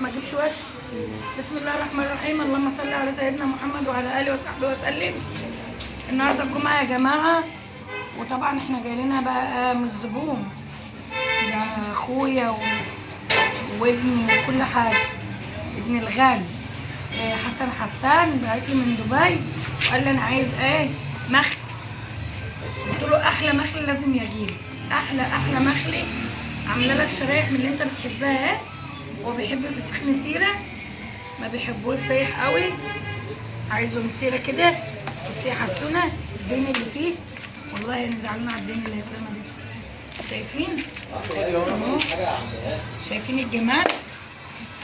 ما اجيبش وش. بسم الله الرحمن الرحيم، اللهم صل على سيدنا محمد وعلى اله وصحبه وسلم. النهارده الجمعه يا جماعه، وطبعا احنا جاي لنا بقى من الزبون، ده اخويا وابني وكل حاجه، ابني الغالي حسن حسان بعت لي من دبي، قال لي انا عايز ايه مخلي. قلت له احلى مخلي لازم يجيلي، احلى مخلي، عامله لك شرايح من اللي انت بتحبها اهي. هو بيحب الفسيخ مسيره، ما بيحبوش سايح قوي، عايزه مسيره كده. بصي يا حسونه الدين اللي فيه، والله انا زعلانه على الدين اللي هيترمى ده. شايفين اهو، شايفين الجمال،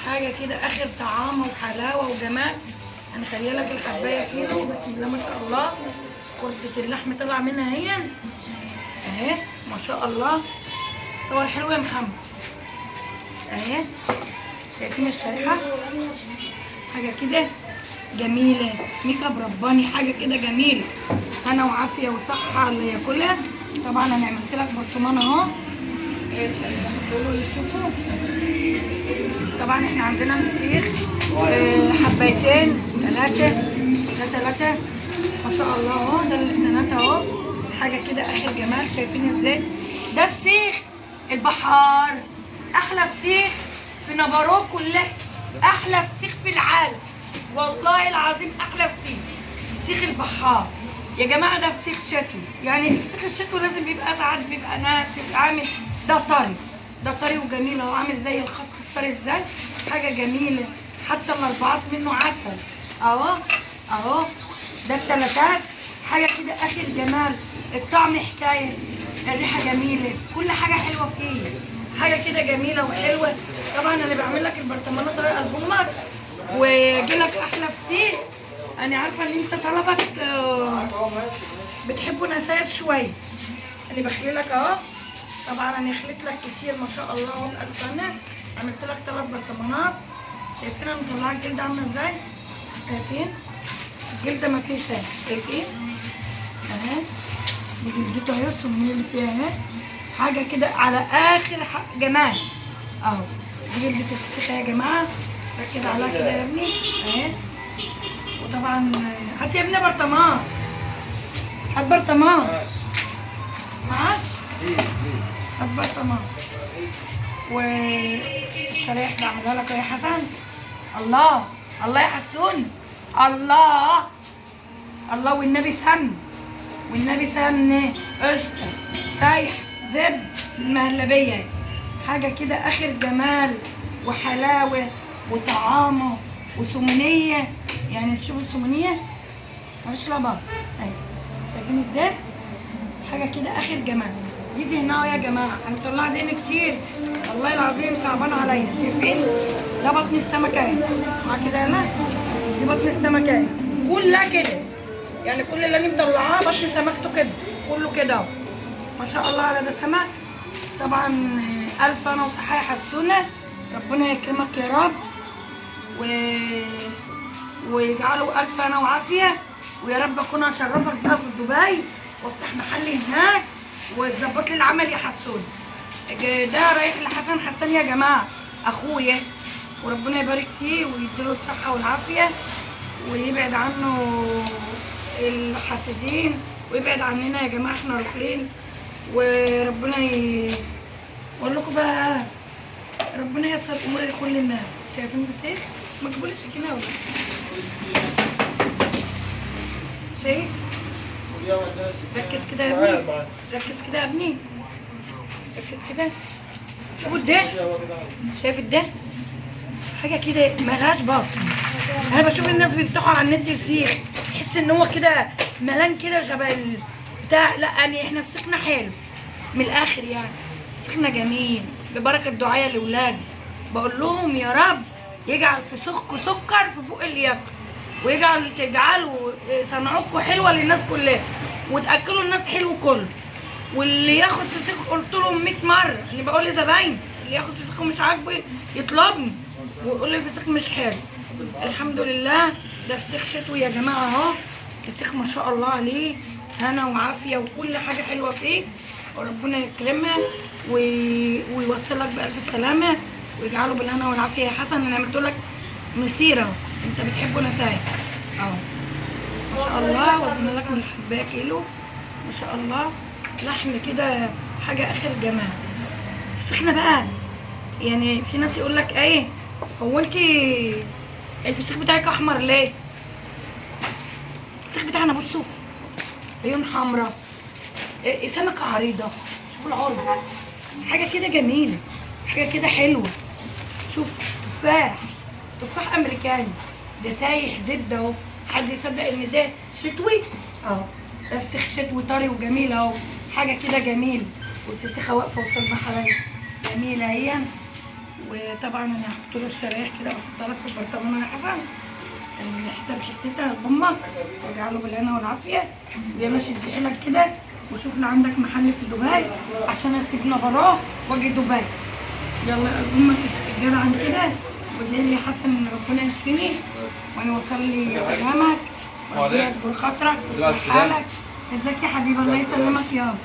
حاجه كده اخر طعامه وحلاوه وجمال. انا خليه لك الحبايه كده، بسم الله ما شاء الله، كرة اللحم طلع منها اهي ما شاء الله. صور حلوه يا محمد اهي، شايفين الشريحه، حاجه كده جميله، ميك اب رباني، حاجه كده جميله، هنا وعافيه وصحه على اللي ياكلها. طبعا انا عملت لك برطمان اهو، دول يشوفوا. طبعا احنا عندنا فسيخ حبايتين ثلاثه ما شاء الله اهو، ده الاثنينات اهو، حاجه كده اخر جمال. شايفين ازاي؟ ده فسيخ البحار، احلى فسيخ في نبارو كلها، احلى فسيخ في العالم، والله العظيم احلى فسيخ، فسيخ البحار يا جماعه. ده فسيخ شتوي، يعني الفسيخ الشتوي لازم بيبقى ساعات بيبقى ناشف عامل، ده طري وجميل اهو، عامل زي الخس الطري ازاي، حاجه جميله، حتى الاربعات منه عسل اهو. ده التلاتات، حاجه كده اخر جمال، الطعم حكايه، الريحه جميله، كل حاجه حلوه فيه، حاجه كده جميله وحلوه. طبعا انا بعمل لك البرطمانات طريقه البومك، واجي لك احلى فسيخ. انا عارفه ان انت طلبك بتحبوا نساير شويه، اللي بخلي لك اهو. طبعا انا خليت لك كتير ما شاء الله اهو، بألف سنه عملت لك 3 برطمانات. شايفين انا مطلعه الجلد عامله ازاي؟ شايفين الجلده ما فيش اهي، شايفين اهي، دي جلدته اهي، السمنيه اللي فيها اهي، حاجه كده على اخر جمال اهو. دي جلده الفسيخ يا جماعه، ركز عليها كده يا ابني اهي. وطبعا هات يا ابني برطمان، هات برطمان، معاش هات برطمان. والشرايح بعملها لك يا حسن، الله يا حسون، الله والنبي سن قشطه سايح زبد المهلبيه، حاجه كده اخر جمال وحلاوه وطعامه وسمنيه. يعني شوفوا السمنيه مش لبط اهي، شايفين ده، حاجه كده اخر جمال. دي هنا يا جماعه، انا مطلعه دهن كتير والله العظيم صعبان عليا. شايفين ده بطن السمكه اهي، مع كده هنا دي بطن السمكه اهي كلها كده، يعني كل اللي انا مطلعاه بطن سمكته كده كله كده اهو ما شاء الله على ده سمك. طبعا الف انا وصحه حسونه، ربنا يكرمك يا رب ويجعله الف انا وعافيه، ويا رب اكون اشرفك بقى في دبي وافتح محل هناك وتظبط لي العمل يا حسون. ده رايح لحسن حسان يا جماعه، اخويا، وربنا يبارك فيه ويديله الصحه والعافيه، ويبعد عنه الحاسدين، ويبعد عننا يا جماعه احنا رايحين. وربنا اقول لكم بقى، ربنا ييسر امور لكل الناس. شايفين الفسيخ؟ ما تجيبولي السكينه ولا شايف؟ ركز كده يا ابني، ركز كده يا ابني، ركز كده، شوفوا الده، شايف الده؟ حاجه كده ملهاش بطن. انا بشوف الناس بيفتحوا على النت فسيخ، تحس ان هو كده ملان كده شبه بتاع، لا يعني احنا فسيخنا حلو من الاخر، يعني فسيخنا جميل ببركه دعايا لاولادي، بقول لهم يا رب يجعل فسيخكم سكر في بق اللي ياكل، تجعلوا صنعتكم حلوه للناس كلها، وتاكلوا الناس حلو كله. واللي ياخد فسيخ قلت لهم 100 مره، اللي بقول لزباين اللي ياخد فسيخ مش عاجبه يطلبني ويقول لي الفسيخ مش حلو. الحمد لله ده فسيخ شتوي يا جماعه اهو، فسيخ ما شاء الله عليه، هنا وعافيه وكل حاجه حلوه فيه، وربنا يكرمها ويوصلك بألف سلامه. ويجعله بالهنا والعافيه. يا حسن انا عملت لك مسيره، انت بتحبه نتايج اهو ما شاء الله. وزن لك من الحبايه كيلو ما شاء الله. لحم كده حاجه اخر جمال. فسخنا بقى، يعني في ناس يقول لك ايه هو انت الفسيخ بتاعك احمر ليه؟ الفسيخ بتاعنا بصوا عيون حمراء، سمكه عريضه، شوفوا العرض، حاجه كده جميله، حاجه كده حلوه. شوف تفاح امريكاني، ده سايح زبده اهو. حد يصدق ان ده شتوي اهو؟ ده فسيخ شتوي طري وجميل اهو، حاجه كده جميل. والفسيخه واقفه وصلبه حبايبي جميله اهي. وطبعا انا هحط له الشرايح كده واحطها لك في البرطمان يا حسن، الحته بحتتها لامك واجعله بالهنا والعافيه. يلا شد حيلك كده وشوف لو عندك محل في دبي عشان اسيبنا براه واجي دبي. يلا امك الجدع عن كده وادعي لي حسن ان ربنا يشفيني وانا اوصل لي سلامك وربنا يكبر خاطرك ويصلح حالك. ازيك يا حبيبي؟ الله يسلمك يابا.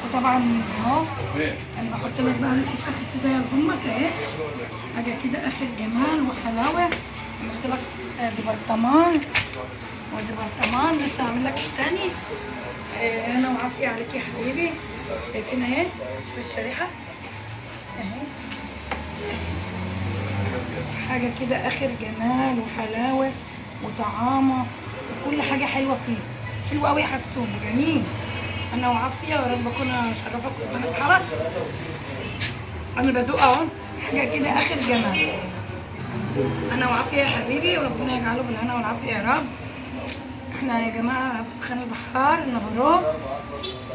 وطبعا اهو انا بحط لك بقى الحته ده لامك اهي، حاجه كده اخر جمال وحلاوه. عملت لك ادي برطمان وادي برطمان، لسه هعمل لك التاني. انا وعافيه عليك يا حبيبي. شايفين اهي؟ شوف الشريحه اهي، حاجه كده اخر جمال وحلاوه وطعامه وكل حاجه حلوه فيه، حلوه قوي يا حسون جميل. انا وعافيه يا رب اكون اشرفك قدام اصحابك. انا بدوق اهو، حاجه كده اخر جمال. انا وعافيه يا حبيبي وربنا يجعله بالهنا والعافيه يا رب. احنا يا جماعه في سخان البحار النهارده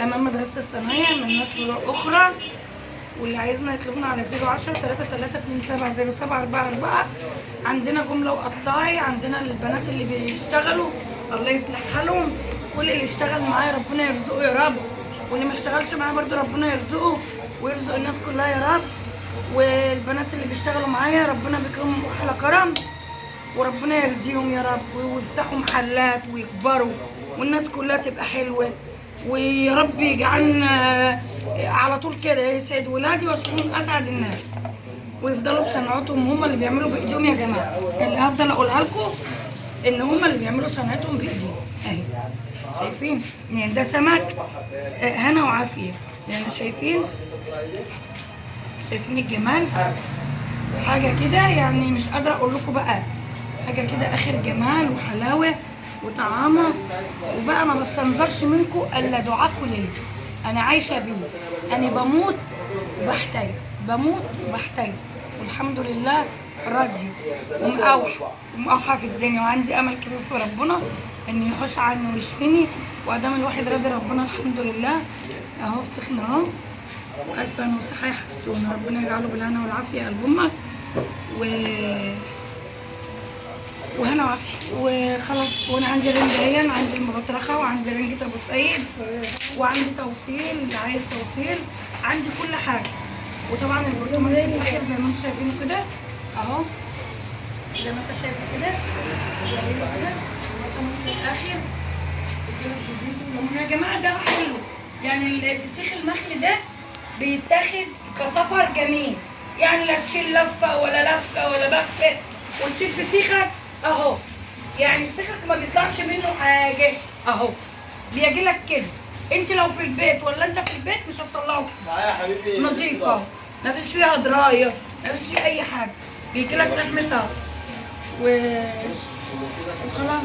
امام مدرسه الصنايع، ملناش فروع اخرى. واللي عايزنا يطلبنا على 010 3327 0744. عندنا جمله وقطاعي، عندنا البنات اللي بيشتغلوا الله يصلح حالهم. كل اللي اشتغل معايا ربنا يرزقه يا رب، واللي ما اشتغلش معايا برضه ربنا يرزقه ويرزق الناس كلها يا رب. والبنات اللي بيشتغلوا معايا ربنا بيكرمهم احلى كرم وربنا يرضيهم يا رب ويفتحوا محلات ويكبروا والناس كلها تبقى حلوه. ويا رب يجعلنا على طول كده يسعد ولادي واشوفهم اسعد الناس ويفضلوا بصنعتهم. هم اللي بيعملوا بايديهم يا جماعه، اللي هفضل اقولها لكم ان هم اللي بيعملوا صنعتهم بايديهم اهي. شايفين يعني ده سمك هنا وعافيه، يعني شايفين الجمال، حاجه كده يعني مش قادره اقول لكم بقى، حاجه كده اخر جمال وحلاوه وطعامه. وبقى ما بستنظرش منكم الا دعاكم ليا، انا عايشه بيه، انا بموت وبحتاج والحمد لله راضي ومقاوحه في الدنيا، وعندي امل كبير في ربنا ان يحوش عني ويشفيني. وادام الواحد راضي ربنا الحمد لله. اهو فسخنا اهو، الف انا وصحه يا حسون، ربنا يجعله بالهنا والعافيه قلب امك وهنا وعافيه وخلاص. وانا عندي رنجة، عندي المبطرخه وعندي رنجة ابو سعيد وعندي توصيل، اللي عايز توصيل عندي كل حاجه. وطبعا البرطمان في الاخر زي ما انتم شايفينه كده اهو، زي ما انت شايف كده البرطمان في الاخر يا جماعه. ده حلو يعني الفسيخ المخلي ده بيتاخد كسفر جميل، يعني لا تشيل لفه ولا بكه وتشيل فسيخك اهو، يعني فسيخك ما بيطلعش منه حاجه اهو، بيجي لك كده. انت لو في البيت ولا انت في البيت مش هتطلعه معايا يا حبيبي نظيف اهو، ما فيش فيها درايه، ما فيش فيها اي حاجه، بيجي لك لحمتها وخلاص.